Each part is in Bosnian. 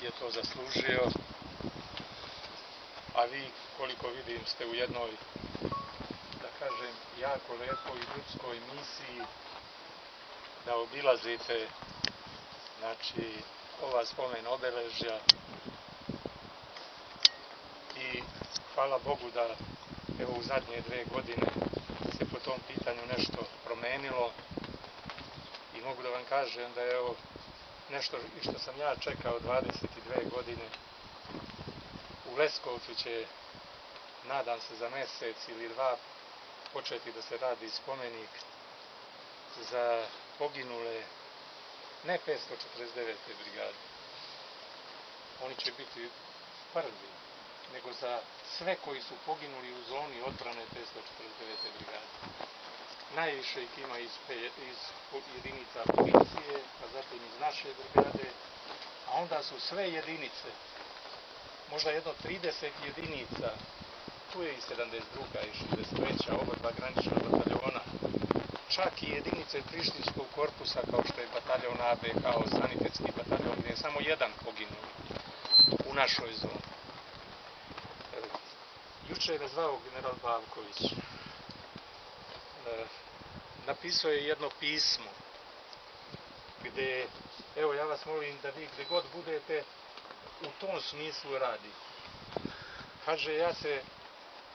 je to zaslužio, a vi, koliko vidim, ste u jednoj, da kažem, jako lepoj ljudskoj misiji da obilazite, znači, ova spomen obeležja i hvala Bogu da evo u zadnje 2 godine se po tom pitanju nešto promenilo i mogu da vam kažem da je evo nešto što sam ja čekao 22 godine. U Leskovcu će, nadam se, za mjesec ili 2 početi da se radi spomenik za poginule ne 549. brigade. Oni će biti prvi, nego za sve koji su poginuli u zoni odbrane 549. brigade. Najviše ih ima iz jedinica policije, pa zatim iz naše brigade, a onda su sve jedinice, možda jedno 30 jedinica, tu je i 72. i 63. oba 2 granična bataljona, čak i jedinice Prištinskog korpusa kao što je bataljon ABH, sanitetski bataljon, gdje je samo jedan poginuo u našoj zoni. Juče je zvao general Pavković. Napisao je jedno pismo gdje, evo ja vas molim da vi gdje god budete u tom smislu radite. Kaže, ja se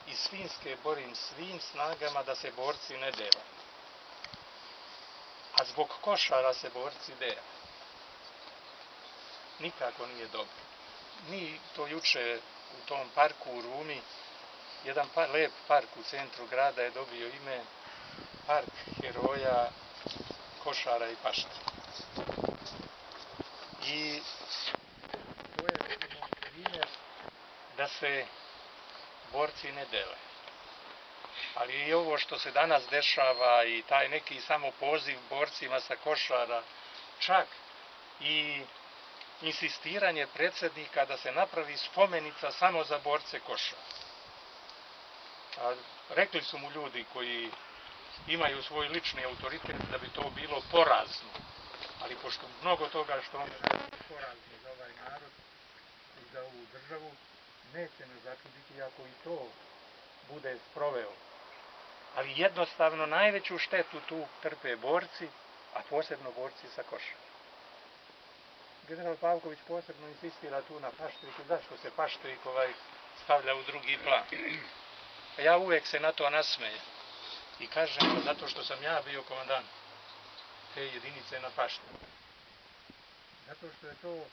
iz Finske borim svim snagama da se borci ne dele. A zbog Košara se borci dele. Nikako nije dobro. Mi to juče u tom parku u Rumi, jedan lep park u centru grada je dobio ime Park heroja Košara i Paštra. I to je primjer da se borci ne dele. Ali i ovo što se danas dešava i taj neki samo poziv borcima sa Košara, čak i insistiranje predsjednika da se napravi spomenica samo za borce Košara. A rekli su mu ljudi koji imaju svoj lični autoritet da bi to bilo porazno. Ali pošto mnogo toga što on radi porazno za ovaj narod i za ovu državu, neće me začuditi ako i to bude sproveo. Ali jednostavno najveću štetu tu trpe borci, a posebno borci sa Košara. General Pavković posebno insistira tu na Paštriku. Zašto se Paštrik stavlja u drugi plan? A ja uvijek se na to nasmejem i kažem da zato što sam ja bio komandant te jedinice na Paštriku. Zato što je to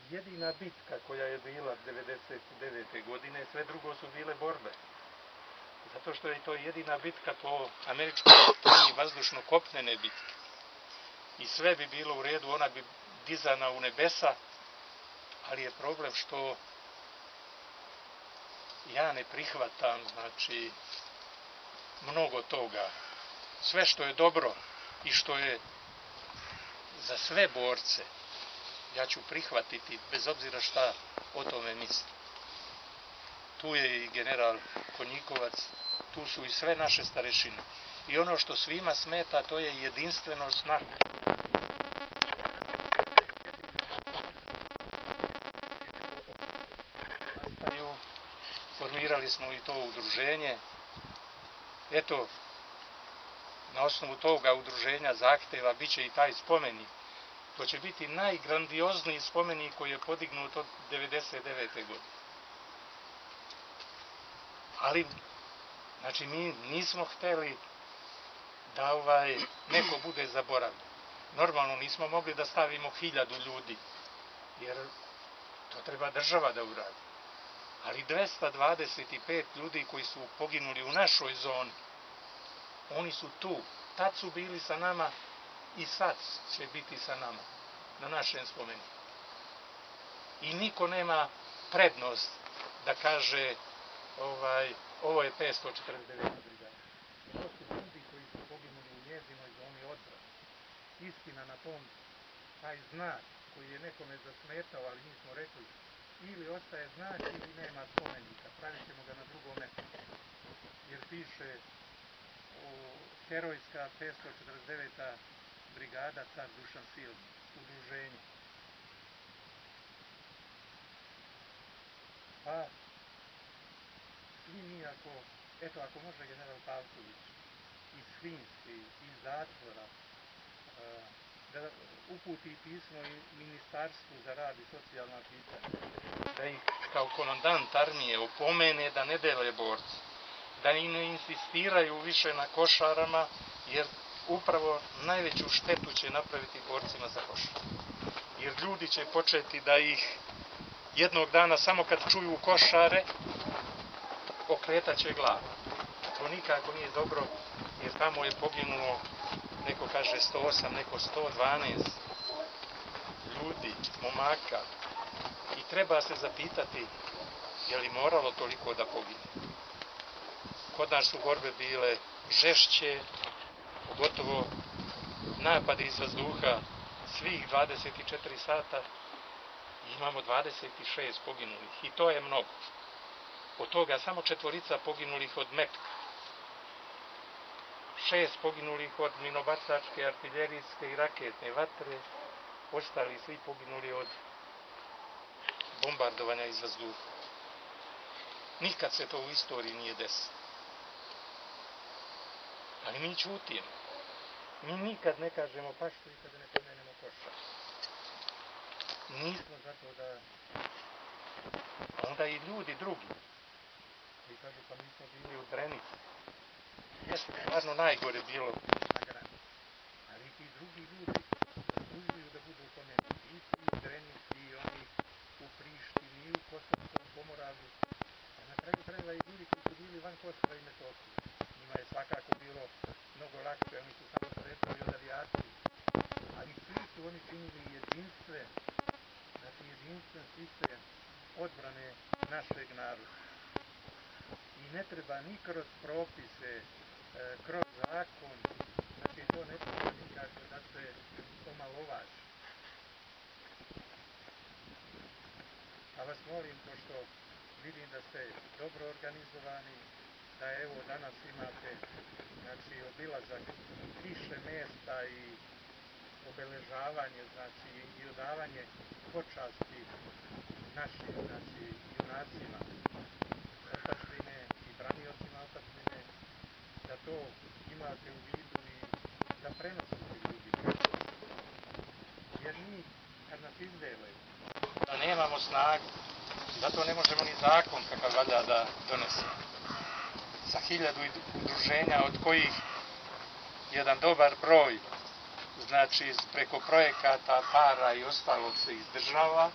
jedina bitka koja je bila 1999. godine, sve drugo su bile borbe. Zato što je to jedina bitka po američkoj strani vazdušno-kopnene bitke. I sve bi bilo u redu, ona bi dizana u nebesa, ali je problem što ja ne prihvatam, znači, mnogo toga. Sve što je dobro i što je za sve borce, ja ću prihvatiti, bez obzira šta o tome misli. Tu je i general Konjikovac, tu su i sve naše starešine. I ono što svima smeta, to je jedinstvenost naša. Formirali smo i to udruženje. Eto, na osnovu toga udruženja zahteva bit će i taj spomenik. To će biti najgrandiozniji spomenik koji je podignut od 1999. godine. Ali, znači, mi nismo hteli da neko bude zaboravljen. Normalno nismo mogli da stavimo 1000 ljudi, jer to treba država da uradi. Ali 225 ljudi koji su poginuli u našoj zoni, oni su tu. Tad su bili sa nama i sad će biti sa nama na našem spomeniku. I niko nema prednost da kaže ovo je 549. brigada. To su ljudi koji su poginuli u njezinoj zoni odbrane. Istina na tom, taj znak koji je nekome zasmetao, ali mi smo rekli, ili ostaje znak ili nema spomenika. Pravit ćemo ga na drugom mjestu. Jer piše herojska 549. brigada Car Dušan Silni, udruženje. ako može general Pavković iz Finske, iz zatvora, da uputi pismo i Ministarstvu za rad i socijalna pitanja, da ih kao komandant armije opomene da ne dele borci, da i ne insistiraju više na košarama, jer upravo najveću štetu će napraviti borcima za košar. Jer ljudi će početi da ih jednog dana samo kad čuju košare okretaće glavu. To nikako nije dobro, jer tamo je poginulo, neko kaže 108, neko 112 ljudi, momaka. I treba se zapitati je li moralo toliko da pogine. Kod nas su borbe bile žešće, pogotovo napadi iz vazduha svih 24 sata. Imamo 26 poginulih i to je mnogo. Od toga samo 4 poginulih od metka. 6 poginulih od minobacačke, artiljerijske i raketne vatre. Ostali svi poginuli od bombardovanja iz vazduha. Nikad se to u istoriji nije desilo. Ali mi ćutimo. Mi nikad ne kažemo paštu i kada ne pomenemo košar. Nismo zato da... Onda i ljudi drugi. I kažu pa mi smo bili u Drenici. Jeste stvarno najgore bilo na granici. Ali ti drugi ljudi zaslužuju da budu pomenuti. I ti u Drenici, i oni u Prištini, i u Kosovskom Pomoravlju. A na kraju krajeva i ljudi koji su bili van Kosova i Metohije. Njima je svakako bilo mnogo lakše, oni su samo sretali od avijaciji. Ali svi su oni činili jedinstven, znači jedinstven sistem odbrane našeg naroda. I ne treba ni kroz propise, kroz zakon, znači to ne treba nikako da se omalovaži. A vas molim, pošto vidim da ste dobro organizovani, da evo danas imate znači obilazak više mjesta i obeležavanje, znači i odavanje počasti našim znači junacima otadžbine i braniocima otadžbine, da to imate u vidu i da prenosite ljudima. Jer mi kad nas izdelaju da nemamo snagu, zato ne možemo ni zakon kakav valja da donesemo. Sa 1000 udruženja, od kojih jedan dobar broj, znači preko projekata, para i ostalog se izdržava,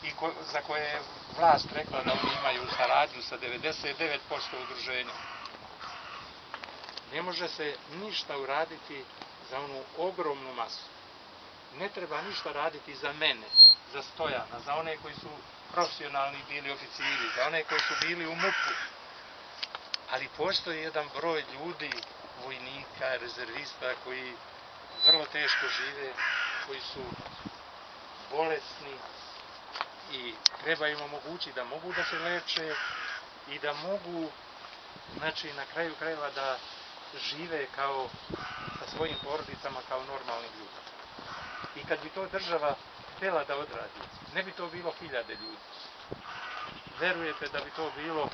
i za koje je vlast rekla da oni imaju saradnju sa 99% udruženja. Ne može se ništa uraditi za onu ogromnu masu. Ne treba ništa raditi za mene, za Stojana, za one koji su profesionalni bili oficiri, za one koji su bili u MUP-u. Ali postoji jedan broj ljudi, vojnika, rezervista, koji vrlo teško žive, koji su bolesni i treba im omogućiti da mogu da se leče i da mogu, znači na kraju krajeva da žive kao sa svojim porodicama kao normalni ljudi. I kad bi to država htjela da odradi, ne bi to bilo 1000 ljudi. Verujete da bi to bilo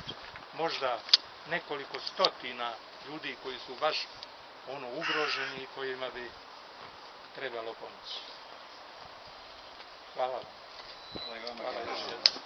možda nekoliko stotina ljudi koji su baš ugroženi i kojima bi trebalo pomoći. Hvala vam. Hvala još jednom.